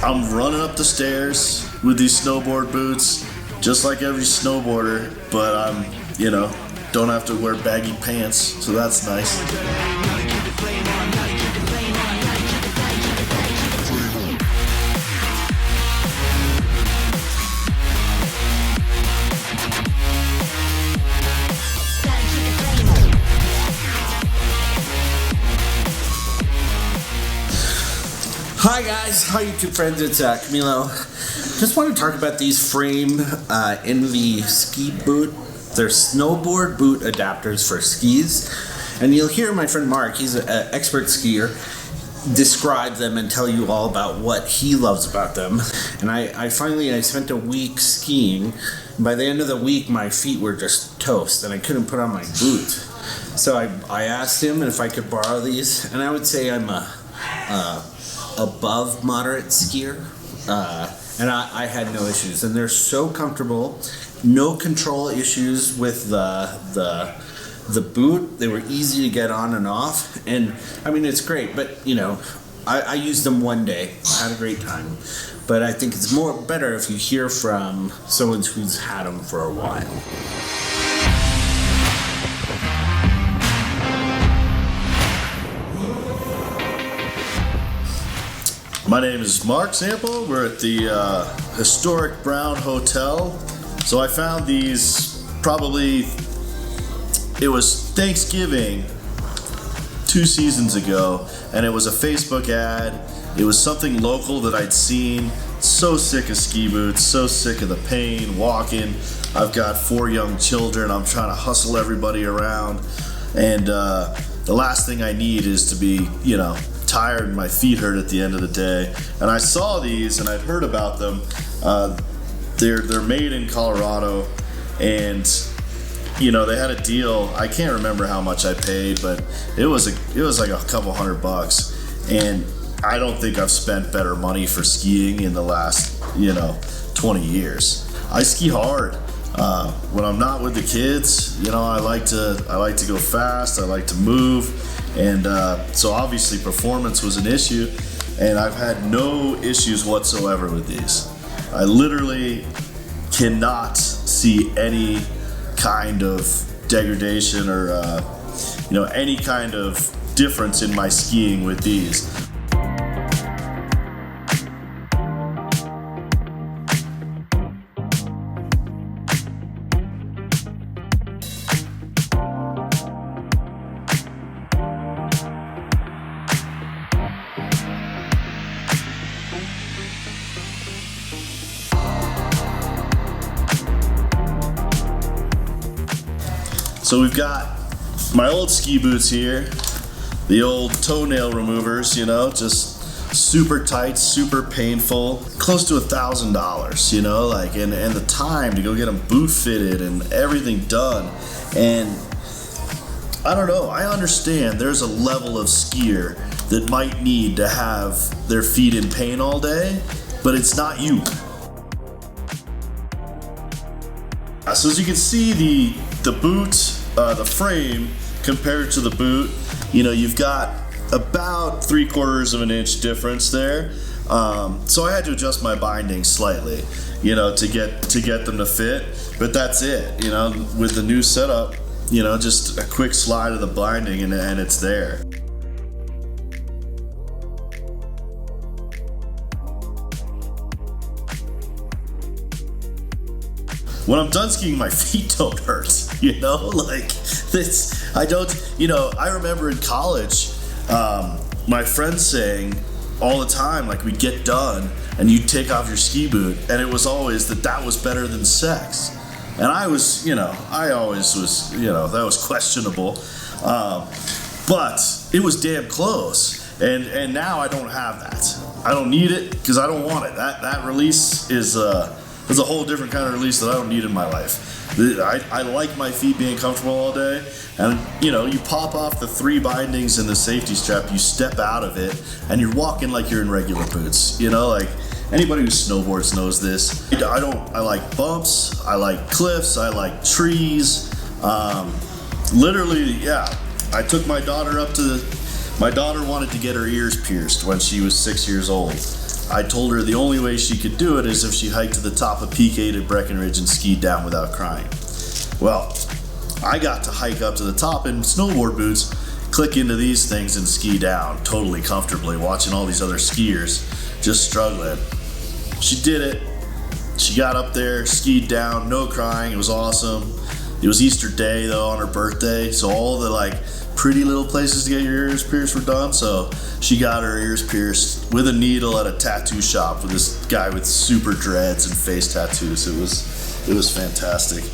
I'm running up the stairs with these snowboard boots, just like every snowboarder, but I'm, don't have to wear baggy pants, so that's nice. Hi guys, hi YouTube friends, it's Camilo. Just want to talk about these frame Envy ski boot. They're snowboard boot adapters for skis. And you'll hear my friend Mark, he's an expert skier, describe them and tell you all about what he loves about them. And I spent a week skiing. And by the end of the week, my feet were just toast and I couldn't put on my boot. So I asked him if I could borrow these, and I would say I'm a above moderate skier, and I had no issues, and they're so comfortable, no control issues with the boot. They were easy to get on and off, and I mean it's great. But I used them one day, had a great time. But I think it's better if you hear from someone who's had them for a while. My name is Mark Sample. We're at the historic Brown Hotel. So I found these it was Thanksgiving 2 seasons ago, and it was a Facebook ad. It was something local that I'd seen. So sick of ski boots, so sick of the pain, walking. I've got 4 young children. I'm trying to hustle everybody around. And the last thing I need is to be, tired and my feet hurt at the end of the day. And I saw these and I'd heard about them. They're made in Colorado, and they had a deal. I can't remember how much I paid, but it was like a couple $100. And I don't think I've spent better money for skiing in the last 20 years. I ski hard. When I'm not with the kids, I like to go fast. I like to move. And so obviously performance was an issue, and I've had no issues whatsoever with these. I literally cannot see any kind of degradation or any kind of difference in my skiing with these. So we've got my old ski boots here, the old toenail removers, just super tight, super painful, close to $1,000, and the time to go get them boot fitted and everything done. And I don't know, I understand there's a level of skier that might need to have their feet in pain all day, but it's not you. So as you can see, the boot, the frame compared to the boot, you've got about 3/4 of an inch difference there. So I had to adjust my binding slightly, to get them to fit. But that's it, with the new setup, just a quick slide of the binding and it's there. When I'm done skiing, my feet don't hurt, I remember in college, my friends saying all the time, we'd get done and you'd take off your ski boot, and it was always that was better than sex. And I was, I always was, that was questionable, but it was damn close. And now I don't have that. I don't need it because I don't want it. That release is a whole different kind of release that I don't need in my life. I like my feet being comfortable all day, and you pop off the 3 bindings and the safety strap, you step out of it, and you're walking like you're in regular boots. Anybody who snowboards knows this. I like bumps, I like cliffs, I like trees. Literally, yeah. I took my daughter up to My daughter wanted to get her ears pierced when she was 6 years old. I told her the only way she could do it is if she hiked to the top of Peak 8 at Breckenridge and skied down without crying. Well, I got to hike up to the top in snowboard boots, click into these things and ski down totally comfortably, watching all these other skiers just struggling. She did it. She got up there, skied down, no crying. It was awesome. It was Easter Day though, on her birthday, so all the pretty little places to get your ears pierced were done. So she got her ears pierced with a needle at a tattoo shop with this guy with super dreads and face tattoos. It was fantastic.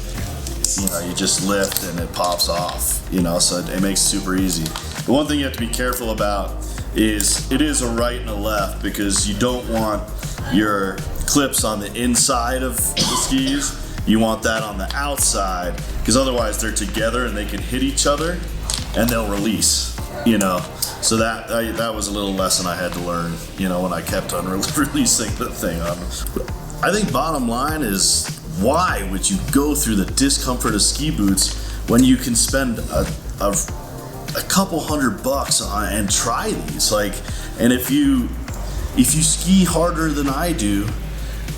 You know, you just lift and it pops off, you know, so it makes it super easy. The one thing you have to be careful about is it is a right and a left, because you don't want your clips on the inside of the skis. You want that on the outside, because otherwise they're together and they can hit each other and they'll release, you know. So that was a little lesson I had to learn, you know, when I kept on releasing the thing. I think bottom line is, why would you go through the discomfort of ski boots when you can spend a couple $100 on and try these? And if you ski harder than I do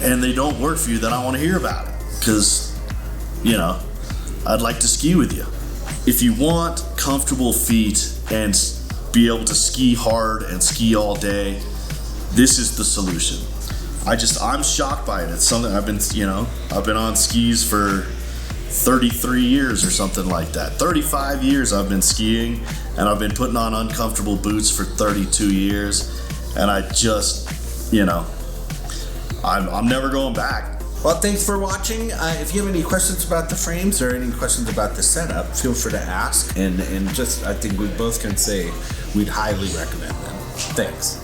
and they don't work for you, then I want to hear about it, because, you know, I'd like to ski with you. If you want comfortable feet and be able to ski hard and ski all day, this is the solution. I'm shocked by it. It's something I've been on skis for 33 years or something like that. 35 years I've been skiing, and I've been putting on uncomfortable boots for 32 years, and I just, you know, I'm never going back. Well, thanks for watching. If you have any questions about the frames or any questions about the setup, feel free to ask. And just, I think we both can say we'd highly recommend them. Thanks.